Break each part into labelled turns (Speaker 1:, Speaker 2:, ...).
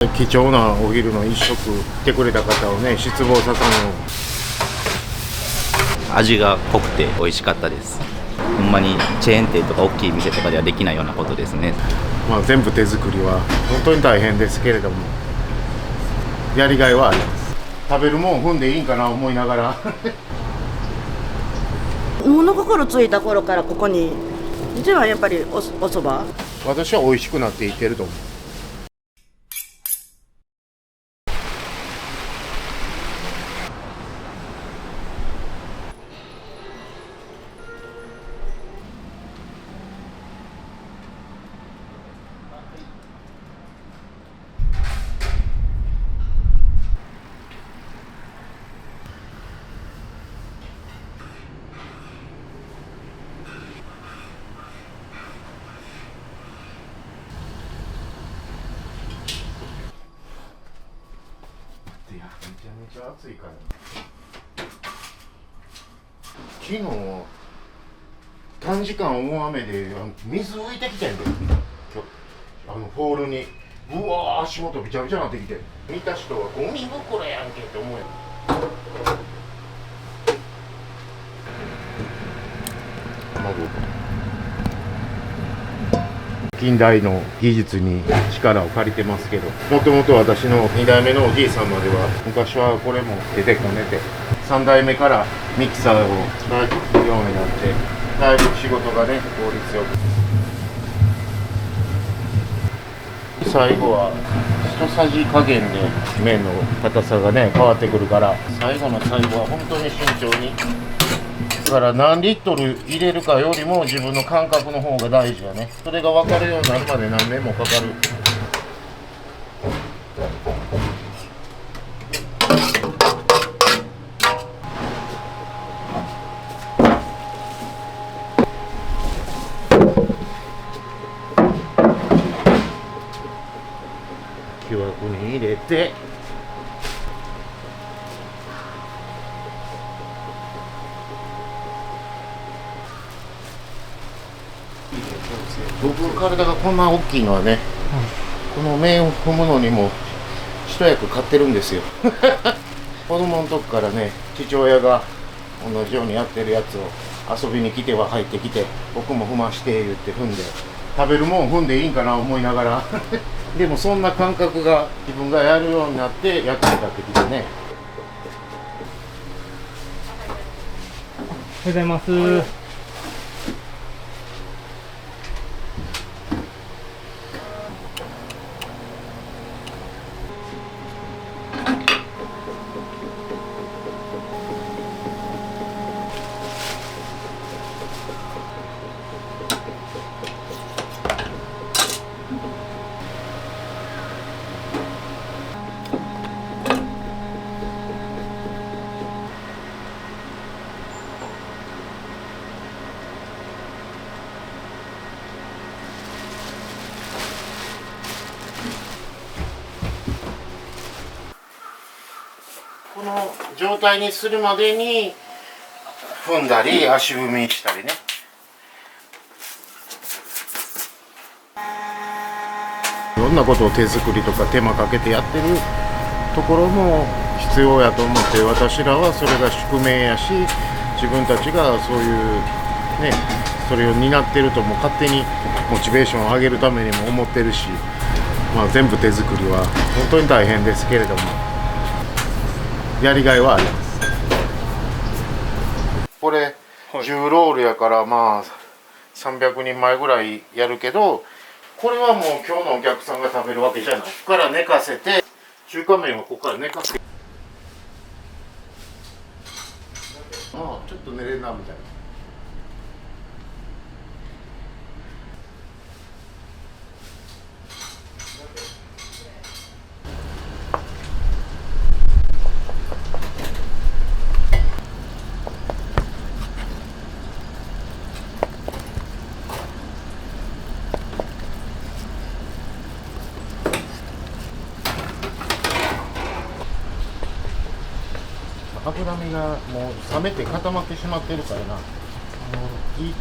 Speaker 1: 貴重なお昼の一食来てくれた方をね失望させぬよう
Speaker 2: 味が濃くて美味しかったです。ほんまにチェーン店とか大きい店とかではできないようなことですね。
Speaker 1: 全部手作りは本当に大変ですけれどもやりがいはあります。食べるもん踏んでいいんかな思いながら
Speaker 3: 物心ついた頃からここに実はやっぱりお蕎麦
Speaker 1: 私は美味しくなっていってると思う。いやめちゃめちゃ暑いから昨日短時間大雨で水浮いてきてんでホールにうわー足元びちゃびちゃなってきて見た人はゴミ袋やんけって思うやん。近代の技術に力を借りてますけど、もともと私の2代目のおじいさんまでは昔はこれも手でこねて3代目からミキサーを使うようになってだいぶ仕事がね効率よく最後は一さじ加減で麺の硬さがね変わってくるから最後の最後は本当に慎重にだから何リットル入れるかよりも自分の感覚の方が大事やね。それが分かるようになるまで何年もかかる。木枠に入れて僕体がこんな大きいのはね、この麺を踏むのにも一役買ってるんですよ子供の時からね父親が同じようにやってるやつを遊びに来ては入ってきて僕も踏まして言って踏んで食べるもん踏んでいいんかな思いながらでもそんな感覚が自分がやるようになって役に立ってきてね。
Speaker 4: おはようございます。
Speaker 1: この状態にするまでに踏んだり足踏みしたりね。いろんなことを手作りとか手間かけてやってるところも必要やと思って私らはそれが宿命やし自分たちがそういうねそれを担ってるともう勝手にモチベーションを上げるためにも思ってるし、全部手作りは本当に大変ですけれどもやりがいはあります。これ10ロールやから300人前ぐらいやるけどこれはもう今日のお客さんが食べるわけじゃない。ここから寝かせて中華麺はここから寝かせてちょっと寝れんなみたいな。脂身がもう冷めて固まってしまってるからないい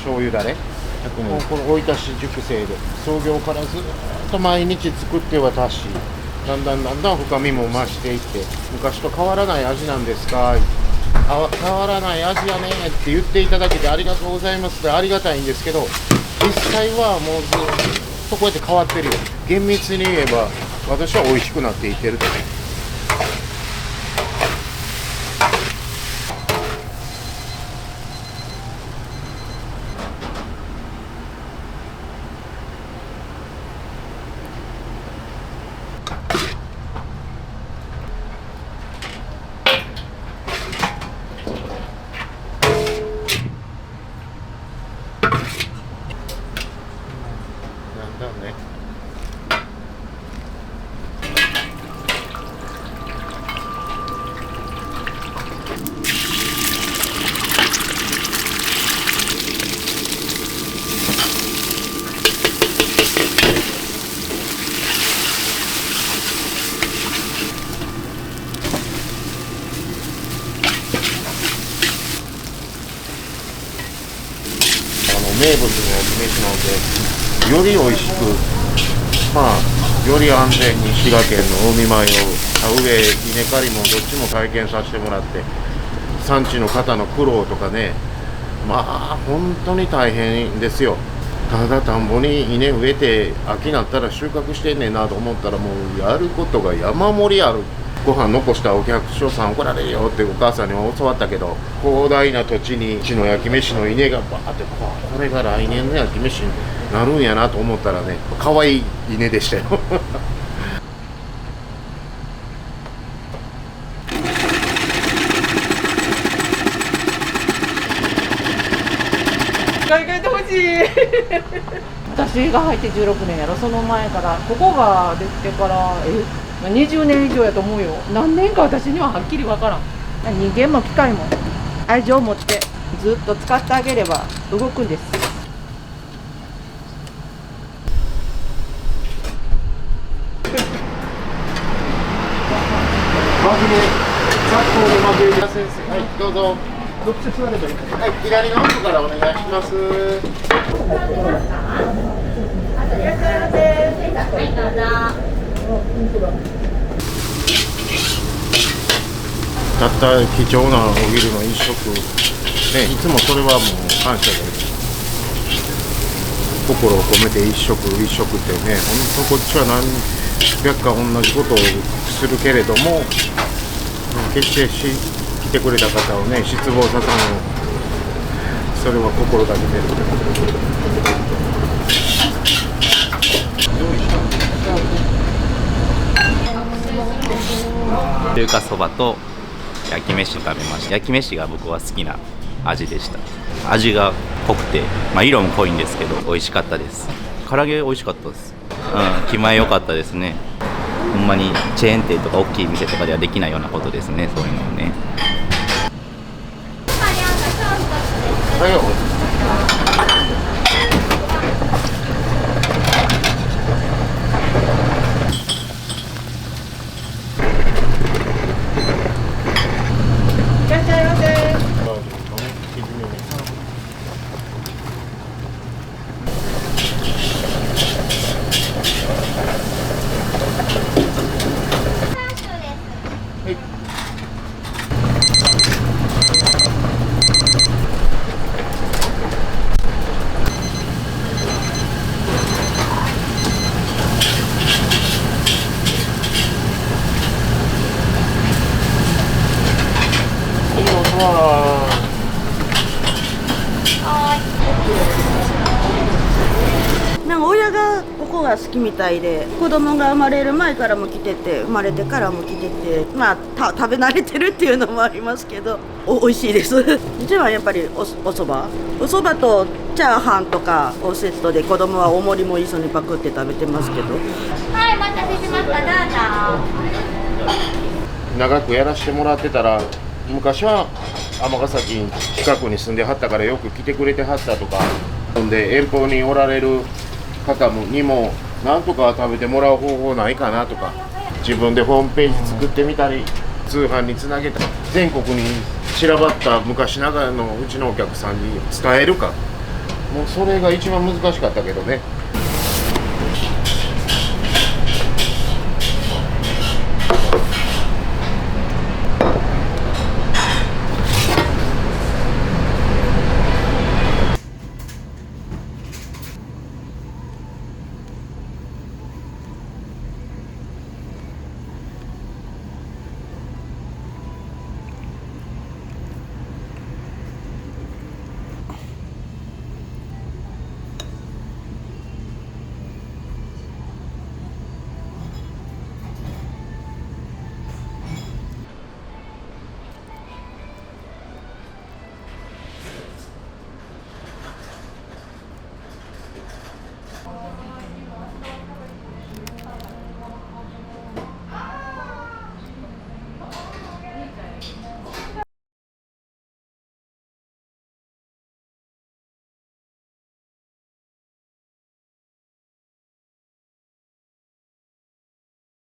Speaker 1: 醤油だれ、もうこの大分市熟成で創業からずっと毎日作っては足し、だんだん深みも増していって、昔と変わらない味なんですか、変わらない味やねって言っていただけてありがとうございますってありがたいんですけど、実際はもうずっとこうやって変わってるよ。厳密に言えば私は美味しくなっていってるとね。だね。名物の焼き飯なので、より美味しく、より安全に滋賀県の近江米を田植え、稲刈りもどっちも体験させてもらって、産地の方の苦労とかね、本当に大変ですよ。ただ田んぼに稲植えて秋になったら収穫してんねんなと思ったら、もうやることが山盛りある。ご飯残したお客さん怒られるよってお母さんに教わったけど、広大な土地にうちの焼き飯の稲がバーってこれが来年の焼き飯になるんやなと思ったらね、可愛い稲でしたよ。
Speaker 4: 買い替えてほしい。私が入って16年やろ。その前からここができてから20年以上やと思うよ。何年か私にははっきりわからん。人間も機械も愛情を持ってずっと使ってあげれば動くんです。
Speaker 1: はい、どうぞ。どっち座ればいいか。はい、左の奥からお願いします。たった貴重なお昼の一食、ね、いつもそれはもう感謝で、心を込めて一食一食ってね、本当こっちは何百回同じことをするけれども、決して来てくれた方をね、失望させない、それは心がけてる。
Speaker 2: 中華そばと焼き飯食べました。焼き飯が僕は好きな味でした。味が濃くて、色も濃いんですけど美味しかったです。唐揚げ美味しかったです。気前良かったですね。ほんまにチェーン店とか大きい店とかではできないようなことですね、そういうのをね。
Speaker 1: はいよ。
Speaker 4: いらっしゃいませ。
Speaker 3: なんか親がここが好きみたいで、子供が生まれる前からも来てて、生まれてからも来てて、食べ慣れてるっていうのもありますけど、美味しいです。一番やっぱりお蕎麦とチャーハンとかをセットで、子供はお盛りも一緒にパクって食べてますけど。
Speaker 5: はい、お待たせしました。どうぞ。
Speaker 1: 長くやらせてもらってたら、昔は尼崎近くに住んではったからよく来てくれてはったとか、で遠方におられる方にもなんとか食べてもらう方法ないかなとか、自分でホームページ作ってみたり、通販につなげたり、全国に散らばった昔ながらのうちのお客さんに伝えるか、もうそれが一番難しかったけどね。